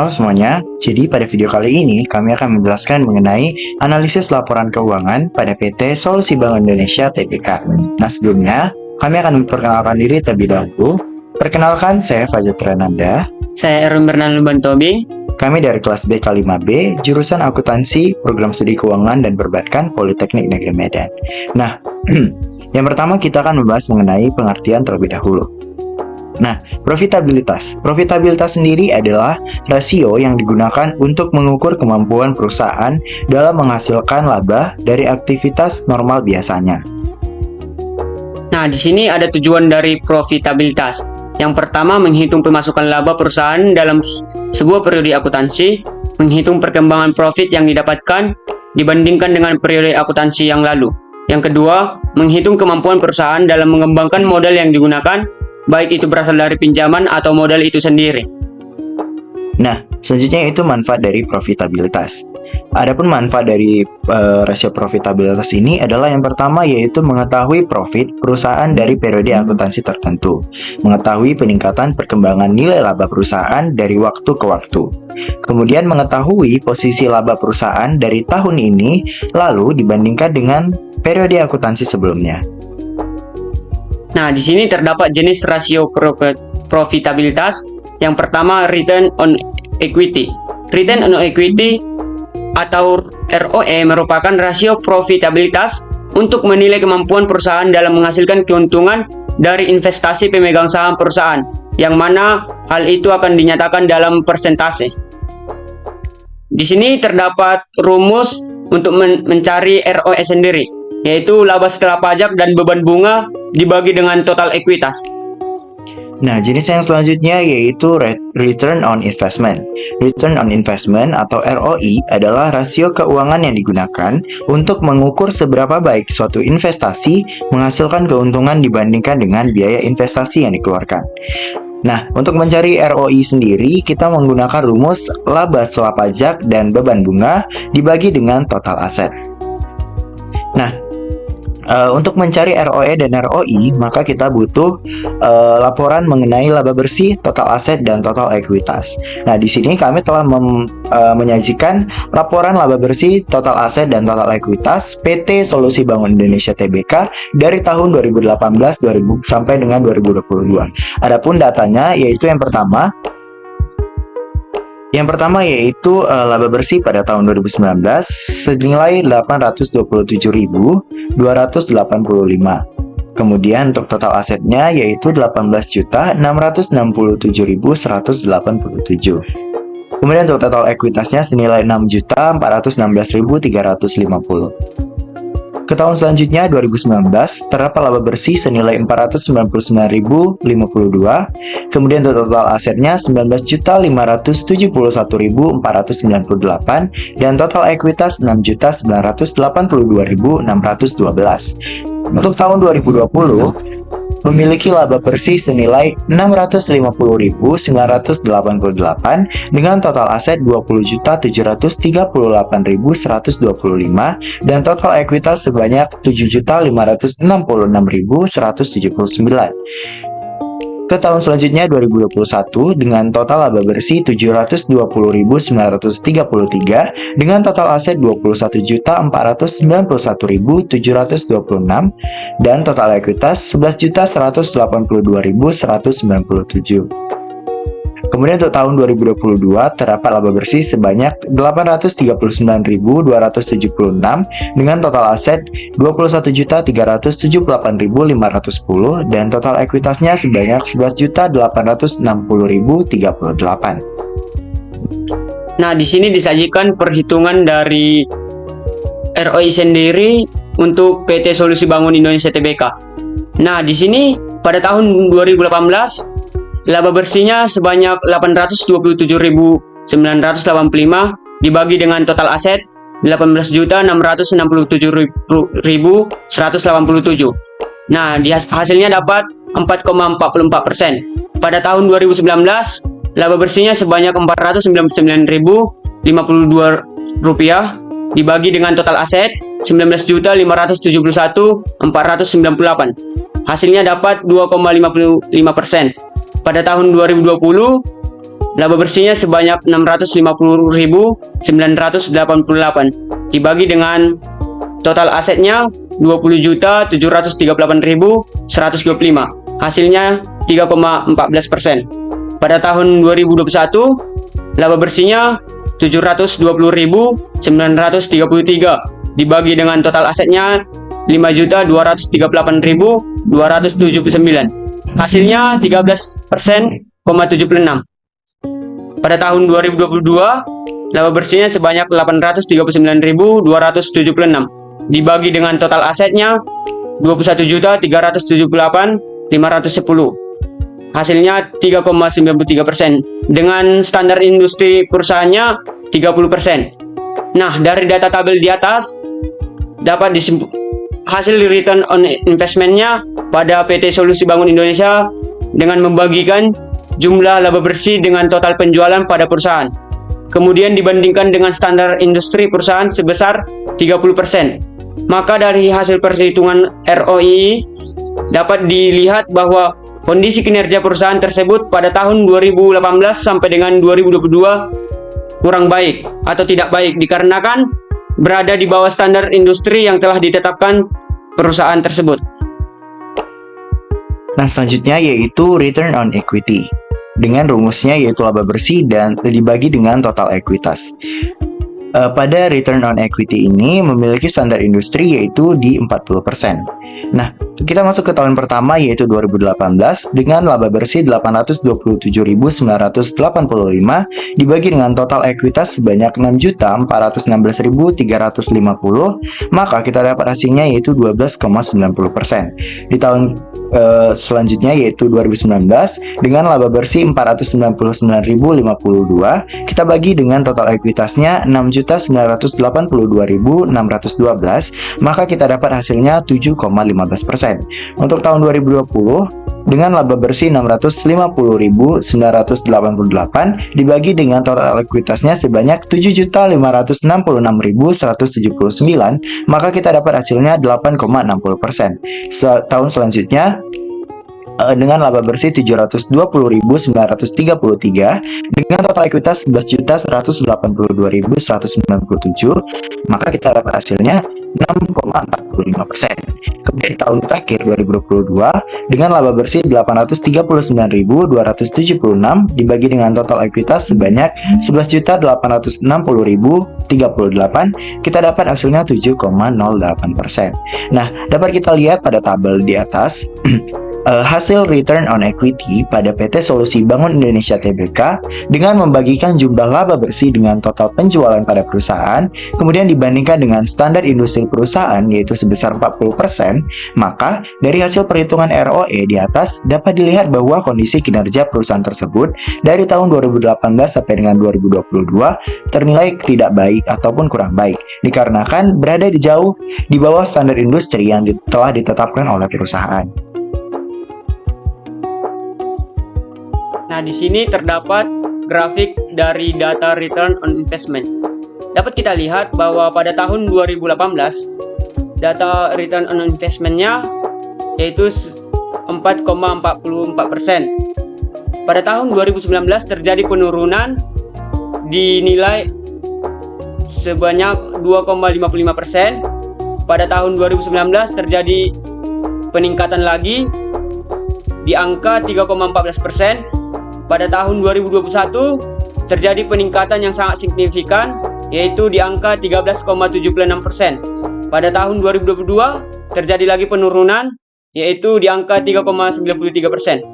Halo semuanya, jadi pada video kali ini kami akan menjelaskan mengenai analisis laporan keuangan pada PT Solusi Bank Indonesia Tbk. Nah sebelumnya, kami akan memperkenalkan diri terlebih dahulu. Perkenalkan, saya Fajar Trananda. Saya Erwin Bernardo Bantobi. Kami dari kelas BK5B, jurusan akuntansi, program studi keuangan dan perbankan Politeknik Negeri Medan. Nah, yang pertama kita akan membahas mengenai pengertian terlebih dahulu. Nah, profitabilitas. Profitabilitas sendiri adalah rasio yang digunakan untuk mengukur kemampuan perusahaan dalam menghasilkan laba dari aktivitas normal biasanya. Nah, di sini ada tujuan dari profitabilitas. Yang pertama, menghitung pemasukan laba perusahaan dalam sebuah periode akuntansi, menghitung perkembangan profit yang didapatkan dibandingkan dengan periode akuntansi yang lalu. Yang kedua, menghitung kemampuan perusahaan dalam mengembangkan modal yang digunakan, baik itu berasal dari pinjaman atau modal itu sendiri. Nah, selanjutnya itu manfaat dari profitabilitas. Adapun manfaat dari rasio profitabilitas ini adalah yang pertama yaitu mengetahui profit perusahaan dari periode akuntansi tertentu, mengetahui peningkatan perkembangan nilai laba perusahaan dari waktu ke waktu, kemudian mengetahui posisi laba perusahaan dari tahun ini lalu dibandingkan dengan periode akuntansi sebelumnya. Nah, di sini terdapat jenis rasio profitabilitas. Yang pertama, return on equity. Return on equity atau ROE merupakan rasio profitabilitas untuk menilai kemampuan perusahaan dalam menghasilkan keuntungan dari investasi pemegang saham perusahaan, yang mana hal itu akan dinyatakan dalam persentase. Di sini terdapat rumus untuk mencari ROE sendiri, yaitu laba setelah pajak dan beban bunga dibagi dengan total ekuitas. Nah, jenis yang selanjutnya yaitu Return on Investment. Return on Investment atau ROI adalah rasio keuangan yang digunakan untuk mengukur seberapa baik suatu investasi menghasilkan keuntungan dibandingkan dengan biaya investasi yang dikeluarkan. Nah, untuk mencari ROI sendiri, kita menggunakan rumus laba setelah pajak dan beban bunga dibagi dengan total aset. Nah, untuk mencari ROE dan ROI, maka kita butuh laporan mengenai laba bersih, total aset, dan total ekuitas. Nah, di sini kami telah menyajikan laporan laba bersih, total aset, dan total ekuitas PT Solusi Bank Indonesia Tbk dari tahun 2018 sampai dengan 2022. Adapun datanya yaitu yang pertama yaitu laba bersih pada tahun 2019 senilai 827.285. Kemudian untuk total asetnya yaitu 18.667.187. Kemudian untuk total ekuitasnya senilai 6.416.350. Ke tahun selanjutnya 2019 terdapat laba bersih senilai 499.052. Kemudian total asetnya 19.571.498 dan total ekuitas 6.982.612. Untuk tahun 2020 memiliki laba bersih senilai 650.988 dengan total aset 20.738.125 dan total ekuitas sebanyak 7.566.179. Ke tahun selanjutnya 2021 dengan total laba bersih 720.933 dengan total aset 21.491.726 dan total ekuitas 11.182.197. Kemudian untuk tahun 2022 terdapat laba bersih sebanyak 839.276 dengan total aset 21.378.510 dan total ekuitasnya sebanyak 11.860.038. Nah, di sini disajikan perhitungan dari ROI sendiri untuk PT Solusi Bangun Indonesia Tbk. Nah, di sini pada tahun 2018 laba bersihnya sebanyak 827.985 dibagi dengan total aset 18.667.187. Nah, hasilnya dapat 4,44%. Pada tahun 2019, laba bersihnya sebanyak 499.052 rupiah dibagi dengan total aset 19.571.498. Hasilnya dapat 2,55%. Pada tahun 2020, laba bersihnya sebanyak 650.988 dibagi dengan total asetnya 20.738.125. Hasilnya 3,14%. Pada tahun 2021, laba bersihnya 720.933 dibagi dengan total asetnya 5.238.279. Hasilnya 13,76%. Pada tahun 2022, laba bersihnya sebanyak 839.276 dibagi dengan total asetnya 21.378.510. Hasilnya 3,93%. Dengan standar industri perusahaannya 30%. Nah, dari data tabel di atas dapat hasil return on investment-nya pada PT Solusi Bangun Indonesia dengan membagikan jumlah laba bersih dengan total penjualan pada perusahaan. Kemudian dibandingkan dengan standar industri perusahaan sebesar 30%. Maka dari hasil perhitungan ROI dapat dilihat bahwa kondisi kinerja perusahaan tersebut pada tahun 2018 sampai dengan 2022 kurang baik atau tidak baik dikarenakan berada di bawah standar industri yang telah ditetapkan perusahaan tersebut. Nah, selanjutnya yaitu return on equity. Dengan rumusnya yaitu laba bersih dan dibagi dengan total ekuitas. Pada return on equity ini memiliki standar industri yaitu di 40%. Nah, kita masuk ke tahun pertama yaitu 2018 dengan laba bersih 827.985 dibagi dengan total ekuitas sebanyak 6.416.350, maka kita dapat hasilnya yaitu 12,90%. Di tahun selanjutnya yaitu 2019 dengan laba bersih 499.052, kita bagi dengan total ekuitasnya 6.982.612, maka kita dapat hasilnya 7,15%. Untuk tahun 2020 dengan laba bersih 650.988 dibagi dengan total ekuitasnya sebanyak 7.566.179, maka kita dapat hasilnya 8,60%. Tahun selanjutnya dengan laba bersih 720.933 dengan total ekuitas 11.182.197, maka kita dapat hasilnya 6,45%. Kemudian di tahun terakhir 2022 dengan laba bersih 839.276 dibagi dengan total ekuitas sebanyak 11.860.038, kita dapat hasilnya 7,08%. Nah, dapat kita lihat pada tabel di atas hasil return on equity pada PT Solusi Bangun Indonesia Tbk dengan membagikan jumlah laba bersih dengan total penjualan pada perusahaan, kemudian dibandingkan dengan standar industri perusahaan yaitu sebesar 40%, maka dari hasil perhitungan ROE di atas dapat dilihat bahwa kondisi kinerja perusahaan tersebut dari tahun 2018 sampai dengan 2022 ternilai tidak baik ataupun kurang baik dikarenakan berada jauh di bawah standar industri yang telah ditetapkan oleh perusahaan. Nah, di sini terdapat grafik dari data return on investment. Dapat kita lihat bahwa pada tahun 2018, data return on investment-nya yaitu 4,44%. Pada tahun 2019 terjadi penurunan dinilai sebanyak 2,55%. Pada tahun 2019 terjadi peningkatan lagi di angka 3,14%. Pada tahun 2021 terjadi peningkatan yang sangat signifikan yaitu di angka 13,76%. Pada tahun 2022 terjadi lagi penurunan yaitu di angka 3,93%.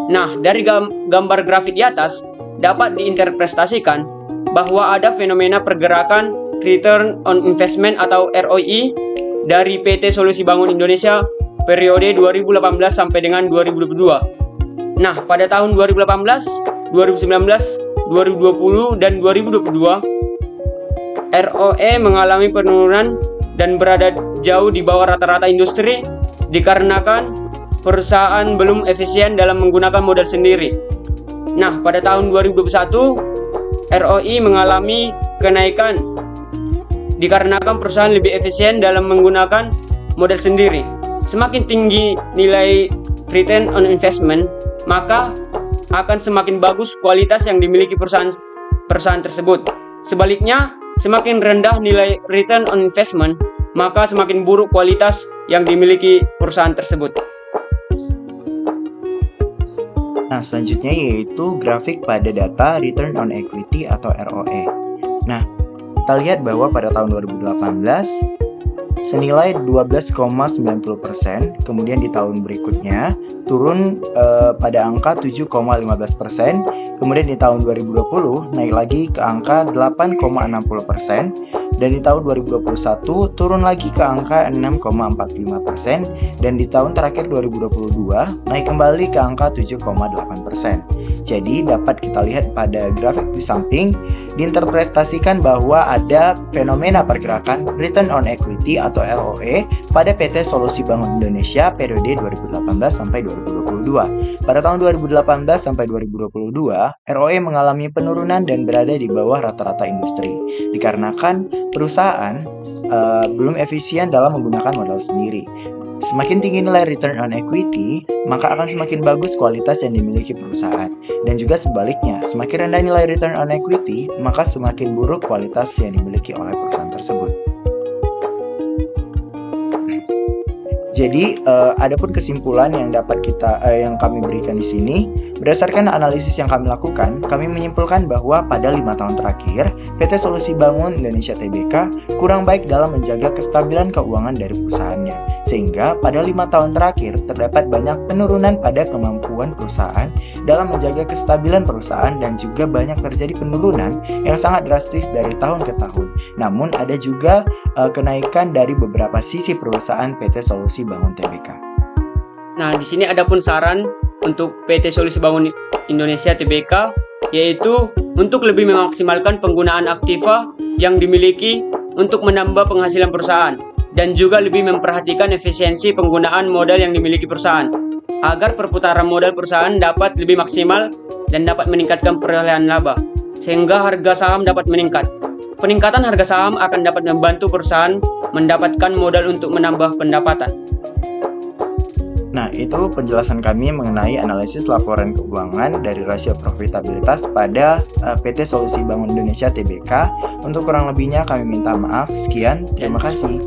Nah, dari gambar grafik di atas dapat diinterpretasikan bahwa ada fenomena pergerakan return on investment atau ROI dari PT Solusi Bangun Indonesia periode 2018 sampai dengan 2022. Nah, pada tahun 2018, 2019, 2020, dan 2022, ROE mengalami penurunan dan berada jauh di bawah rata-rata industri dikarenakan perusahaan belum efisien dalam menggunakan modal sendiri. Nah, pada tahun 2021, ROI mengalami kenaikan dikarenakan perusahaan lebih efisien dalam menggunakan modal sendiri. Semakin tinggi nilai return on investment, maka akan semakin bagus kualitas yang dimiliki perusahaan tersebut. Sebaliknya, semakin rendah nilai return on investment, maka semakin buruk kualitas yang dimiliki perusahaan tersebut. Nah, selanjutnya yaitu grafik pada data Return on Equity atau ROE. Nah, kita lihat bahwa pada tahun 2018 senilai 12,90%, kemudian di tahun berikutnya turun pada angka 7,15%, kemudian di tahun 2020 naik lagi ke angka 8,60%, dan di tahun 2021 turun lagi ke angka 6,45%, dan di tahun terakhir 2022 naik kembali ke angka 7,8%. Jadi dapat kita lihat pada grafik di samping diinterpretasikan bahwa ada fenomena pergerakan Return on Equity atau ROE pada PT Solusi Bangun Indonesia periode 2018 sampai 2022. Pada tahun 2018 sampai 2022, ROE mengalami penurunan dan berada di bawah rata-rata industri, dikarenakan perusahaan belum efisien dalam menggunakan modal sendiri. Semakin tinggi nilai return on equity, maka akan semakin bagus kualitas yang dimiliki perusahaan. Dan juga sebaliknya, semakin rendah nilai return on equity, maka semakin buruk kualitas yang dimiliki oleh perusahaan tersebut. Jadi, adapun kesimpulan yang dapat yang kami berikan di sini, berdasarkan analisis yang kami lakukan, kami menyimpulkan bahwa pada 5 tahun terakhir, PT Solusi Bangun Indonesia Tbk kurang baik dalam menjaga kestabilan keuangan dari perusahaannya. Sehingga pada 5 tahun terakhir terdapat banyak penurunan pada kemampuan perusahaan dalam menjaga kestabilan perusahaan dan juga banyak terjadi penurunan yang sangat drastis dari tahun ke tahun. Namun ada juga kenaikan dari beberapa sisi perusahaan PT Solusi Bangun Tbk. Nah, di sini ada pun saran untuk PT Solusi Bangun Indonesia Tbk, yaitu untuk lebih memaksimalkan penggunaan aktiva yang dimiliki untuk menambah penghasilan perusahaan, dan juga lebih memperhatikan efisiensi penggunaan modal yang dimiliki perusahaan, agar perputaran modal perusahaan dapat lebih maksimal dan dapat meningkatkan perolehan laba, sehingga harga saham dapat meningkat. Peningkatan harga saham akan dapat membantu perusahaan mendapatkan modal untuk menambah pendapatan. Nah, itu penjelasan kami mengenai analisis laporan keuangan dari rasio profitabilitas pada PT Solusi Bangun Indonesia Tbk. Untuk kurang lebihnya kami minta maaf. Sekian, terima kasih.